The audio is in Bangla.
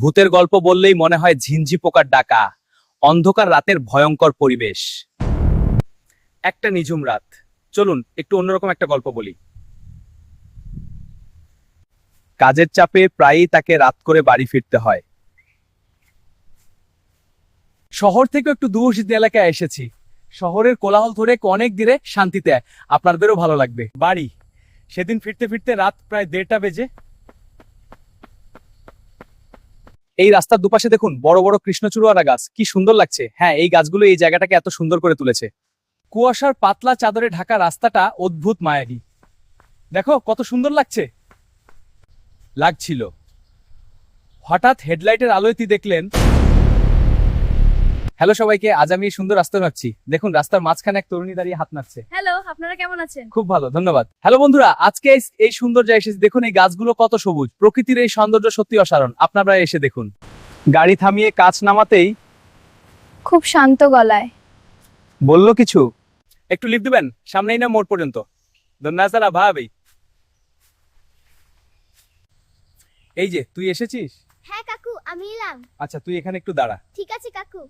ভূতের গল্প বললেই মনে হয় ঝিনঝি পোকার ডাকা, অন্ধকার রাতের ভয়ঙ্কর পরিবেশ। একটা নিঝুম রাত। চলুন একটু অন্যরকম একটা গল্প বলি। কাজের চাপে প্রায়ই তাকে রাত করে বাড়ি ফিরতে হয়। শহর থেকে একটু দূষিত এলাকায় এসেছি। শহরের কোলাহল ধরে অনেক দূরে শান্তিতে, আপনাদেরও ভালো লাগবে। বাড়ি। সেদিন ফিরতে ফিরতে রাত প্রায় 1:30 বেজে। এই রাস্তার দুপাশে দেখুন বড় বড় কৃষ্ণচূড়া গাছ, কি সুন্দর লাগছে। হ্যাঁ, এই গাছগুলো এই জায়গাটাকে এত সুন্দর করে তুলেছে। কুয়াশার পাতলা চাদরে ঢাকা রাস্তাটা অদ্ভুত মায়াবী। দেখো কত সুন্দর লাগছিল। হঠাৎ হেডলাইটের আলোয় দেখলেন। হ্যালো সবাইকে, আজ আমি এই সুন্দর রাস্তা ভাবছি। দেখুন রাস্তার মাঝখানে এক তরুণী দাঁড়িয়ে হাত নাড়ছে। হ্যালো, আপনারা কেমন আছেন? খুব ভালো, ধন্যবাদ। হ্যালো বন্ধুরা, আজকে এই সুন্দর জায়গায় এসেছি। দেখুন এই গাছগুলো কত সবুজ, প্রকৃতির এই সৌন্দর্য সত্যি অসাধারণ। আপনারা এসে দেখুন। গাড়ি থামিয়ে কাচ নামাতেই খুব শান্ত গলায় বলল কিছু, একটু লিফট দিবেন, সামনেই না মোড় পর্যন্ত। ধন্যবাদ স্যার, ভাবি। এই যে তুই এসেছিস। হ্যাঁ কাকু, আমি এলাম। আচ্ছা তুই এখানে একটু দাঁড়া। ঠিক আছে কাকু।